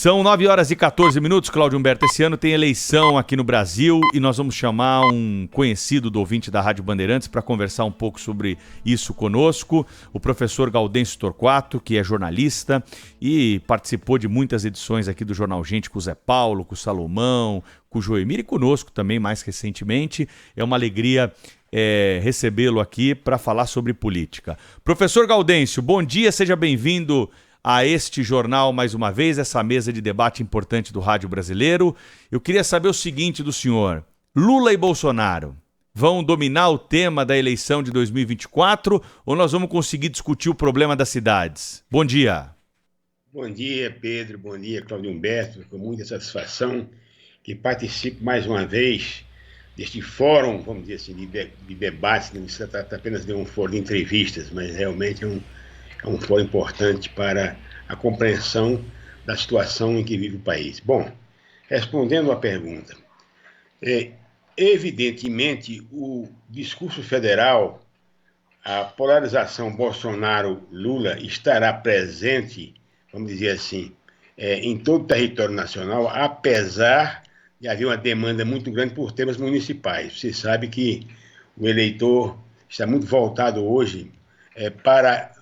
São 9 horas e 14 minutos, Cláudio Humberto. Esse ano tem eleição aqui no Brasil e nós vamos chamar um conhecido do ouvinte da Rádio Bandeirantes para conversar um pouco sobre isso conosco, o professor Gaudêncio Torquato, que é jornalista e participou de muitas edições aqui do Jornal Gente com o Zé Paulo, com o Salomão, com o Joemir e conosco também mais recentemente. É uma alegria recebê-lo aqui para falar sobre política. Professor Gaudêncio, bom dia, seja bem-vindo a este jornal mais uma vez, essa mesa de debate importante do rádio brasileiro. Eu queria saber o seguinte do senhor: Lula e Bolsonaro vão dominar o tema da eleição de 2024 ou nós vamos conseguir discutir o problema das cidades? Bom dia. Bom dia, Pedro. Bom dia, Cláudio Humberto. Com muita satisfação que participo mais uma vez deste fórum, vamos dizer assim, de debates. Não se trata apenas de um fórum de entrevistas, mas realmente é um fórum importante para a compreensão da situação em que vive o país. Bom, respondendo à pergunta, evidentemente o discurso federal, a polarização Bolsonaro-Lula estará presente, vamos dizer assim, em todo o território nacional, apesar de haver uma demanda muito grande por temas municipais. Você sabe que o eleitor está muito voltado hoje para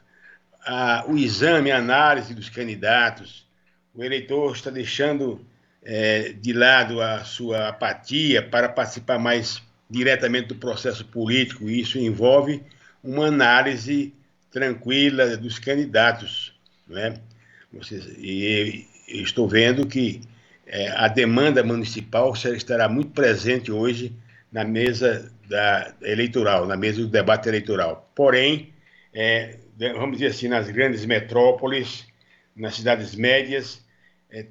o exame, a análise dos candidatos. O eleitor está deixando de lado a sua apatia para participar mais diretamente do processo político, e isso envolve uma análise tranquila dos candidatos, né? E estou vendo que a demanda municipal estará muito presente hoje na mesa eleitoral, na mesa do debate eleitoral. Porém, vamos dizer assim, nas grandes metrópoles, nas cidades médias,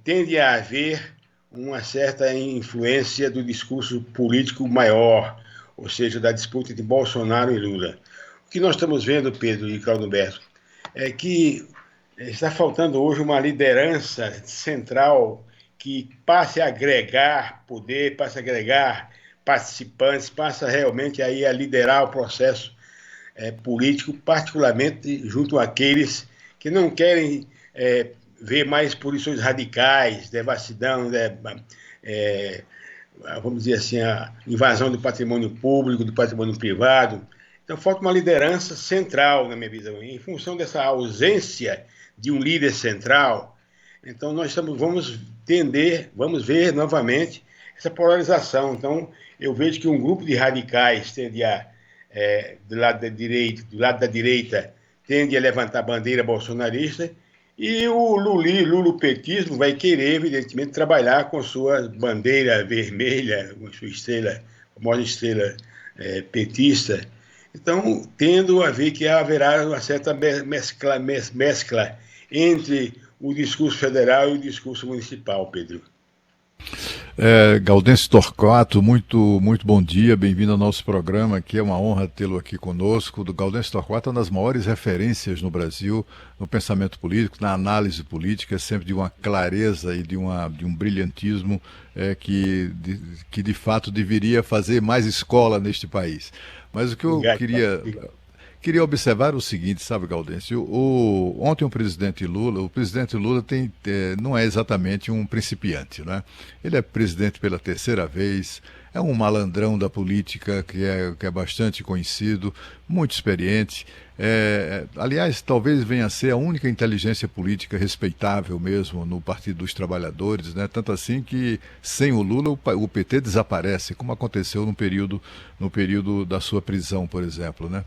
tende a haver uma certa influência do discurso político maior, ou seja, da disputa entre Bolsonaro e Lula. O que nós estamos vendo, Pedro e Cláudio Humberto, é que está faltando hoje uma liderança central que passe a agregar poder, passe a agregar participantes, passe realmente aí a liderar o processo político, particularmente junto àqueles que não querem ver mais posições radicais, devassidão, vamos dizer assim, a invasão do patrimônio público, do patrimônio privado. Então, falta uma liderança central, na minha visão. Em função dessa ausência de um líder central, então nós vamos ver novamente essa polarização. Então, eu vejo que um grupo de radicais tende do lado da direita, tende a levantar a bandeira bolsonarista, e o lulopetismo vai querer, evidentemente, trabalhar com sua bandeira vermelha, com sua estrela, a famosa estrela petista. Então, tendo a ver que haverá uma certa mescla entre o discurso federal e o discurso municipal, Pedro. Gaudêncio Torquato, muito bom dia, bem-vindo ao nosso programa, que é uma honra tê-lo aqui conosco. O Gaudêncio Torquato é uma das maiores referências no Brasil, no pensamento político, na análise política, sempre de uma clareza e de um brilhantismo que de fato deveria fazer mais escola neste país. Mas o que eu queria observar o seguinte, sabe, Gaudêncio? Ontem o presidente Lula não é exatamente um principiante, né? Ele é presidente pela terceira vez, é um malandrão da política que é bastante conhecido, muito experiente. Aliás, talvez venha a ser a única inteligência política respeitável mesmo no Partido dos Trabalhadores, né? Tanto assim que sem o Lula o PT desaparece, como aconteceu no período da sua prisão, por exemplo, né?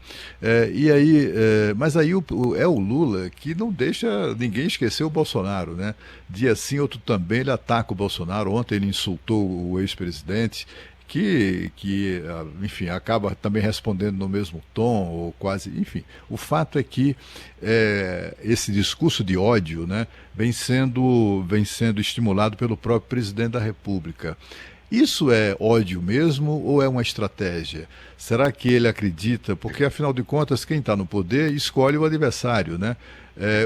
Mas aí é o Lula que não deixa ninguém esquecer o Bolsonaro, né? Dia sim, outro também, ele ataca o Bolsonaro. Ontem ele insultou o ex-presidente, que enfim, acaba também respondendo no mesmo tom, ou quase, enfim. O fato é que esse discurso de ódio, né, vem sendo estimulado pelo próprio presidente da República. Isso é ódio mesmo ou é uma estratégia? Será que ele acredita? Porque, afinal de contas, quem está no poder escolhe o adversário, né?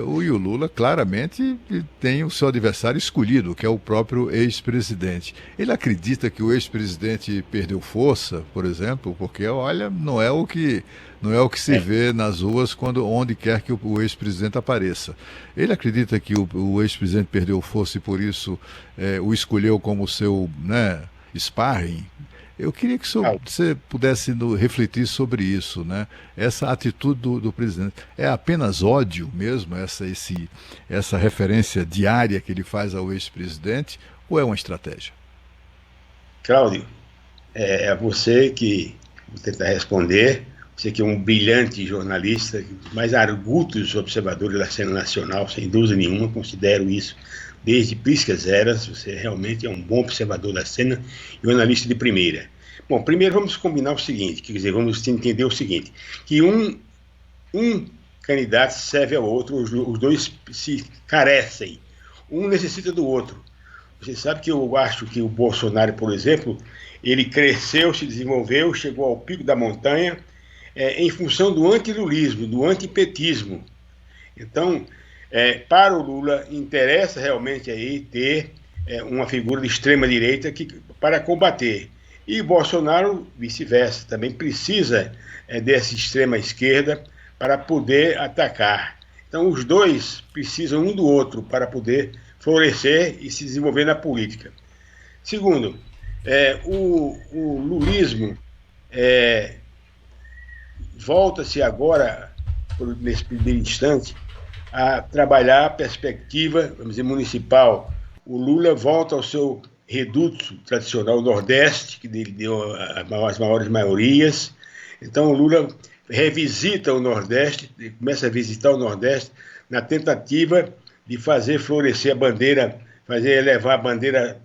o Lula claramente tem o seu adversário escolhido, que é o próprio ex-presidente. Ele acredita que o ex-presidente perdeu força, por exemplo, porque, olha, não é o que se vê nas ruas onde quer que o ex-presidente apareça. Ele acredita que o ex-presidente perdeu força e por isso o escolheu como seu, né, sparring. Eu queria que você pudesse refletir sobre isso, né? Essa atitude do presidente. É apenas ódio mesmo, essa referência diária que ele faz ao ex-presidente, ou é uma estratégia? Cláudio, é você que vou tentar responder. Você que é um brilhante jornalista, dos mais argutos observadores da cena nacional, sem dúvida nenhuma, considero isso desde Priscas Eras. Você realmente é um bom observador da cena e um analista de primeira. Bom, primeiro vamos combinar o seguinte, quer dizer, vamos entender o seguinte, que um candidato serve ao outro, os dois se carecem, um necessita do outro. Você sabe que eu acho que o Bolsonaro, por exemplo, ele cresceu, se desenvolveu, chegou ao pico da montanha, em função do antilulismo, do antipetismo. Então, para o Lula, interessa realmente aí ter uma figura de extrema-direita para combater. E Bolsonaro, vice-versa, também precisa dessa extrema-esquerda para poder atacar. Então, os dois precisam um do outro para poder florescer e se desenvolver na política. Segundo, o lulismo volta-se agora, nesse primeiro instante, a trabalhar a perspectiva, vamos dizer, municipal. O Lula volta ao seu reduto tradicional Nordeste, que ele deu as maiores maiorias. Então o Lula revisita o Nordeste, começa a visitar o Nordeste na tentativa de fazer florescer a bandeira, fazer elevar a bandeira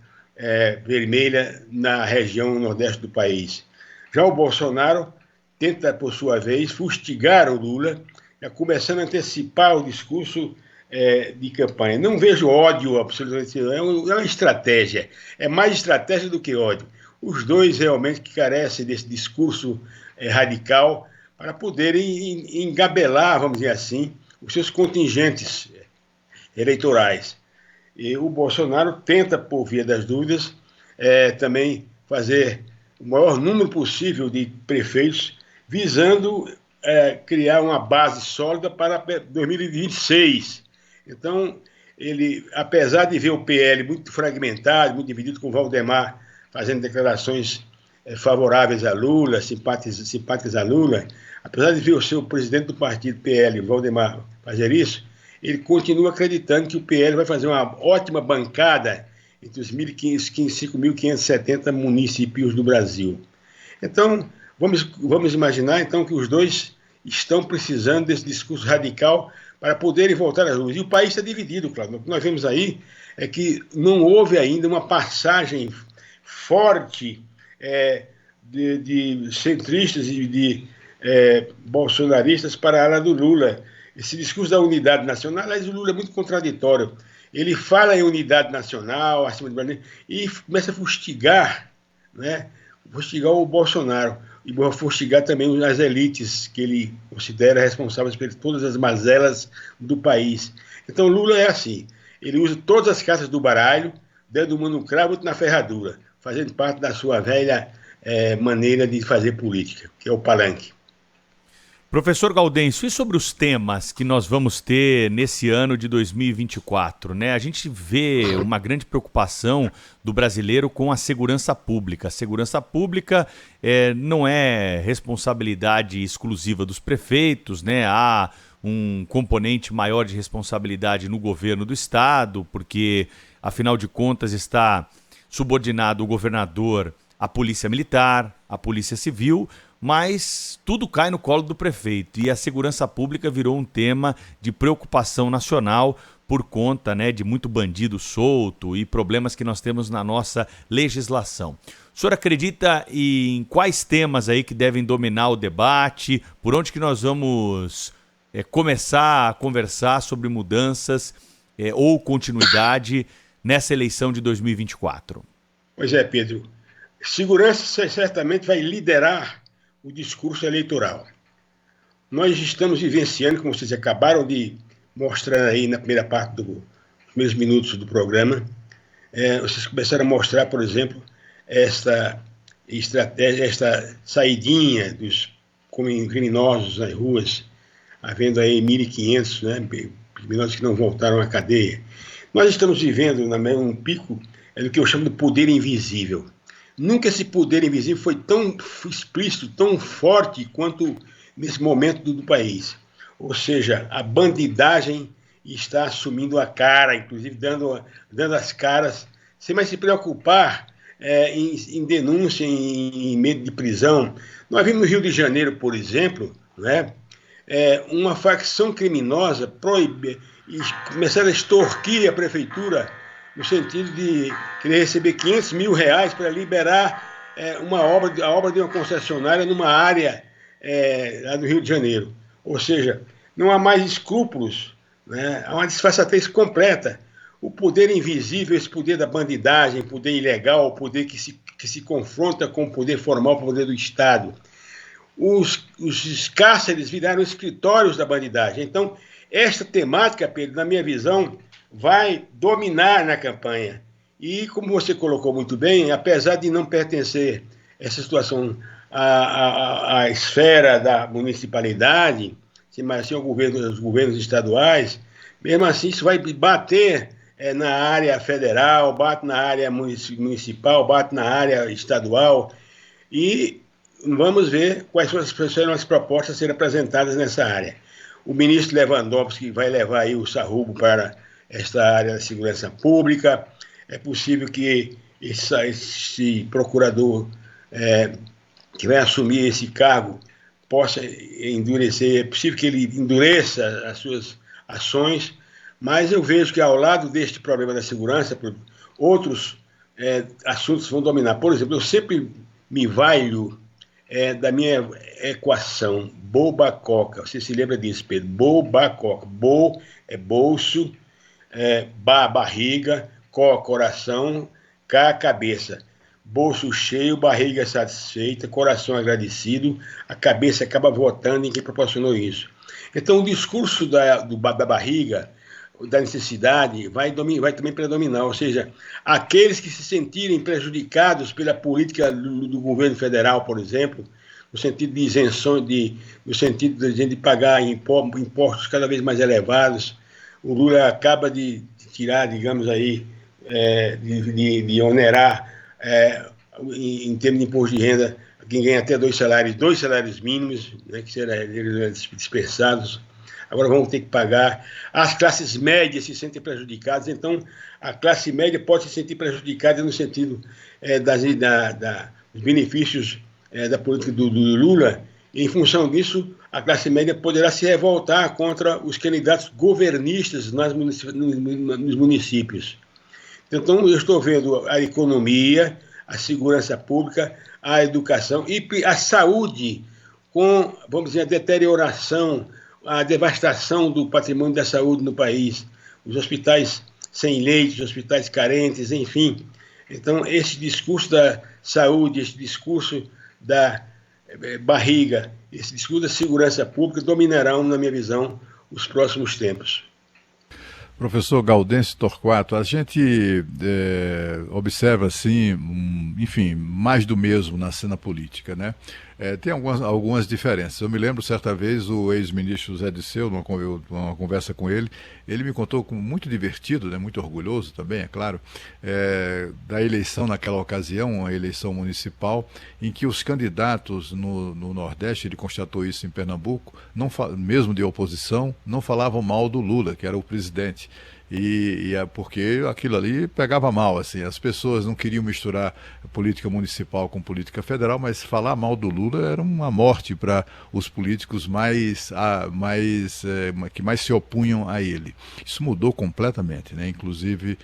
vermelha na região Nordeste do país. Já o Bolsonaro tenta, por sua vez, fustigar o Lula, começando a antecipar o discurso de campanha. Não vejo ódio, absolutamente, é uma estratégia. É mais estratégia do que ódio. Os dois realmente que carecem desse discurso radical para poderem engabelar, vamos dizer assim, os seus contingentes eleitorais. E o Bolsonaro tenta, por via das dúvidas, também fazer o maior número possível de prefeitos, visando criar uma base sólida para 2026. Então, ele, apesar de ver o PL muito fragmentado, muito dividido, com o Valdemar fazendo declarações favoráveis a Lula, simpáticas a Lula, apesar de ver o seu presidente do partido, PL, Valdemar, fazer isso, ele continua acreditando que o PL vai fazer uma ótima bancada entre os 5.570 municípios do Brasil. Então, vamos imaginar então que os dois estão precisando desse discurso radical para poderem voltar às ruas. E o país está dividido, claro. O que nós vemos aí é que não houve ainda uma passagem forte de centristas e de bolsonaristas para a ala do Lula. Esse discurso da unidade nacional, aliás, o Lula é muito contraditório. Ele fala em unidade nacional, acima do Brasil, e começa a fustigar, né? Fustigar o Bolsonaro e fustigar também as elites que ele considera responsáveis por todas as mazelas do país. Então Lula é assim, ele usa todas as cartas do baralho, dando uma no cravo e outra na ferradura, fazendo parte da sua velha maneira de fazer política, que é o palanque. Professor Gaudêncio, e sobre os temas que nós vamos ter nesse ano de 2024, né? A gente vê uma grande preocupação do brasileiro com a segurança pública. A segurança pública não é responsabilidade exclusiva dos prefeitos, né? Há um componente maior de responsabilidade no governo do estado, porque, afinal de contas, está subordinado o governador à polícia militar, à polícia civil, mas tudo cai no colo do prefeito e a segurança pública virou um tema de preocupação nacional por conta, né, de muito bandido solto e problemas que nós temos na nossa legislação. O senhor acredita em quais temas aí que devem dominar o debate? Por onde que nós vamos começar a conversar sobre mudanças ou continuidade nessa eleição de 2024? Pois é, Pedro. Segurança certamente vai liderar o discurso eleitoral. Nós estamos vivenciando, como vocês acabaram de mostrando aí na primeira parte dos primeiros minutos do programa, vocês começaram a mostrar, por exemplo, esta estratégia, esta saidinha dos criminosos nas ruas, havendo aí 1.500, né, criminosos que não voltaram à cadeia. Nós estamos vivendo um pico do que eu chamo de poder invisível. Nunca esse poder invisível foi tão explícito, tão forte quanto nesse momento do país. Ou seja, a bandidagem está assumindo a cara, inclusive dando as caras, sem mais se preocupar em denúncia, em medo de prisão. Nós vimos no Rio de Janeiro, por exemplo, né, uma facção criminosa começaram a extorquir a prefeitura no sentido de querer receber R$500 mil para liberar a obra de uma concessionária numa área lá do Rio de Janeiro. Ou seja, não há mais escrúpulos, né? Há uma disfarçatez completa. O poder invisível, esse poder da bandidagem, poder ilegal, o poder que se confronta com o poder formal, o poder do Estado. Os cárceres viraram escritórios da bandidagem. Então, esta temática, Pedro, na minha visão, vai dominar na campanha. E, como você colocou muito bem, apesar de não pertencer essa situação à esfera da municipalidade, mas sim aos governos estaduais, mesmo assim isso vai bater na área federal, bate na área municipal, bate na área estadual, e vamos ver quais serão as propostas a serem apresentadas nessa área. O ministro Lewandowski vai levar aí o sarrubo para esta área da segurança pública. É possível que esse procurador que vai assumir esse cargo possa endurecer, é possível que ele endureça as suas ações, mas eu vejo que ao lado deste problema da segurança, outros assuntos vão dominar. Por exemplo, eu sempre me valho da minha equação Bobacoca. Você se lembra disso, Pedro? Bobacoca. Bo é bolso, barriga, coração, cabeça. Bolso cheio, barriga satisfeita, coração agradecido, a cabeça acaba votando em quem proporcionou isso. Então, o discurso da barriga, da necessidade, vai também predominar, ou seja, aqueles que se sentirem prejudicados pela política do governo federal, por exemplo, no sentido de isenção, no sentido de pagar impostos cada vez mais elevados, o Lula acaba de tirar, digamos aí, de onerar, em termos de imposto de renda, quem ganha até dois salários mínimos, né, que serão dispersados, agora vão ter que pagar. As classes médias se sentem prejudicadas, então a classe média pode se sentir prejudicada no sentido dos benefícios da política do Lula, e em função disso, a classe média poderá se revoltar contra os candidatos governistas nos municípios. Então, eu estou vendo a economia, a segurança pública, a educação e a saúde com, vamos dizer, a deterioração, a devastação do patrimônio da saúde no país, os hospitais sem leitos, hospitais carentes, enfim. Então, esse discurso da saúde, esse discurso da barriga, esse discurso da segurança pública dominarão, na minha visão, os próximos tempos. Professor Gaudêncio Torquato, a gente observa, assim, enfim, mais do mesmo na cena política, né? Tem algumas diferenças. Eu me lembro, certa vez, o ex-ministro Zé Disseu, numa conversa com ele me contou, muito divertido, né, muito orgulhoso também, é claro, da eleição naquela ocasião, a eleição municipal, em que os candidatos no Nordeste, ele constatou isso em Pernambuco, mesmo de oposição, não falavam mal do Lula, que era o presidente. E é porque aquilo ali pegava mal, assim, as pessoas não queriam misturar política municipal com política federal, mas falar mal do Lula era uma morte para os políticos que mais se opunham a ele. Isso mudou completamente, né? Inclusive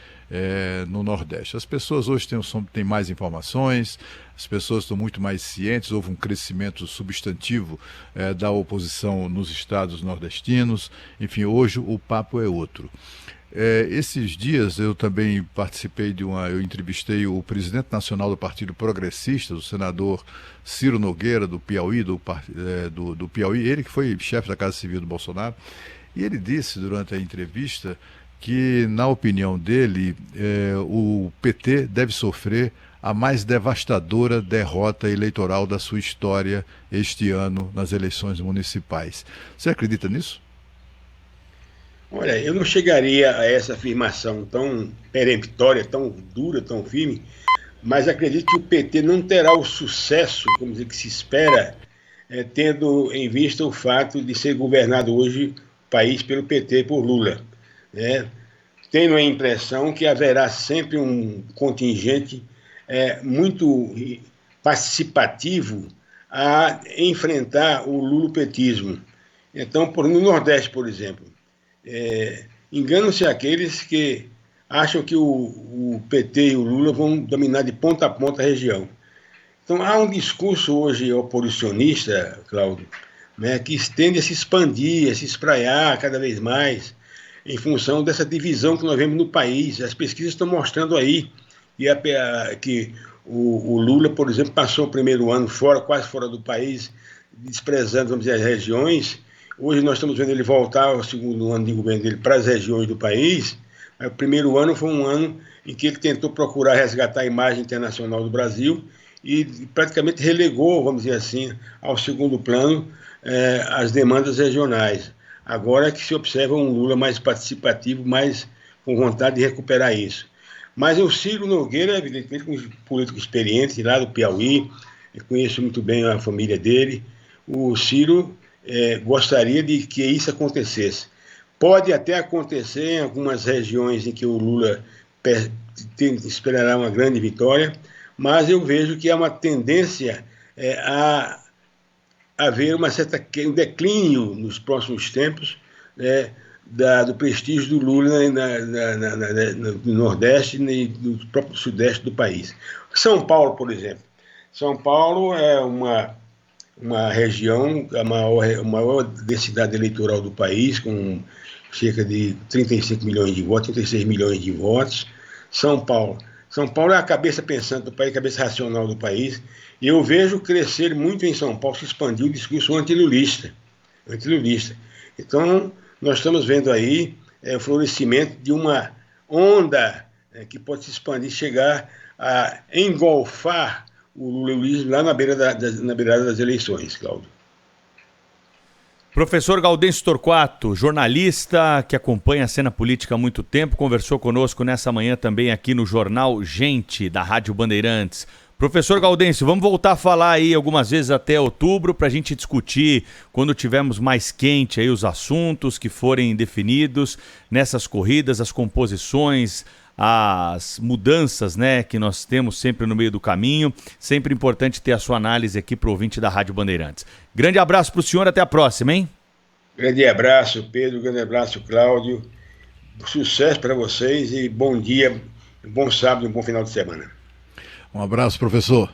no Nordeste. As pessoas hoje têm mais informações, as pessoas estão muito mais cientes, houve um crescimento substantivo da oposição nos estados nordestinos, enfim, hoje o papo é outro. Esses dias eu também participei eu entrevistei o presidente nacional do Partido Progressista, o senador Ciro Nogueira, do Piauí, do Piauí, ele que foi chefe da Casa Civil do Bolsonaro, E ele disse durante a entrevista que, na opinião dele, o PT deve sofrer a mais devastadora derrota eleitoral da sua história este ano nas eleições municipais. Você acredita nisso? Olha, eu não chegaria a essa afirmação tão peremptória, tão dura, tão firme, mas acredito que o PT não terá o sucesso, como dizer, que se espera, tendo em vista o fato de ser governado hoje o país pelo PT, por Lula, né? Tenho a impressão que haverá sempre um contingente muito participativo a enfrentar o lulopetismo. Então, no Nordeste, por exemplo, enganam-se aqueles que acham que o PT e o Lula vão dominar de ponta a ponta a região. Então, há um discurso hoje oposicionista, Cláudio, né, que tende a se expandir, a se espraiar cada vez mais, em função dessa divisão que nós vemos no país. As pesquisas estão mostrando aí que o Lula, por exemplo, passou o primeiro ano quase fora do país, desprezando, vamos dizer, as regiões. Hoje nós estamos vendo ele voltar ao segundo ano de governo dele para as regiões do país. O primeiro ano foi um ano em que ele tentou procurar resgatar a imagem internacional do Brasil e praticamente relegou, vamos dizer assim, ao segundo plano as demandas regionais. Agora é que se observa um Lula mais participativo, mais com vontade de recuperar isso. Mas o Ciro Nogueira, evidentemente, um político experiente lá do Piauí, eu conheço muito bem a família dele. O Ciro gostaria de que isso acontecesse. Pode até acontecer em algumas regiões em que o Lula esperará uma grande vitória, mas eu vejo que há uma tendência a haver um declínio nos próximos tempos do prestígio do Lula no Nordeste e no próprio Sudeste do país. São Paulo, por exemplo. São Paulo é uma região, a maior densidade eleitoral do país, com cerca de 35 milhões de votos, 36 milhões de votos. São Paulo é a cabeça pensante do país, a cabeça racional do país. E eu vejo crescer muito em São Paulo, se expandir o discurso antilulista. Então, nós estamos vendo aí o florescimento de uma onda que pode se expandir, chegar a engolfar o lulismo lá na beirada das eleições, Cláudio. Professor Gaudêncio Torquato, jornalista que acompanha a cena política há muito tempo, conversou conosco nessa manhã também aqui no Jornal Gente, da Rádio Bandeirantes. Professor Gaudêncio, vamos voltar a falar aí algumas vezes até outubro para a gente discutir quando tivermos mais quente aí os assuntos que forem definidos nessas corridas, as composições, as mudanças, né, que nós temos sempre no meio do caminho. Sempre importante ter a sua análise aqui para o ouvinte da Rádio Bandeirantes. Grande abraço para o senhor, até a próxima, hein? Grande abraço, Pedro, grande abraço, Cláudio. Sucesso para vocês e bom dia, um bom sábado e um bom final de semana. Um abraço, professor.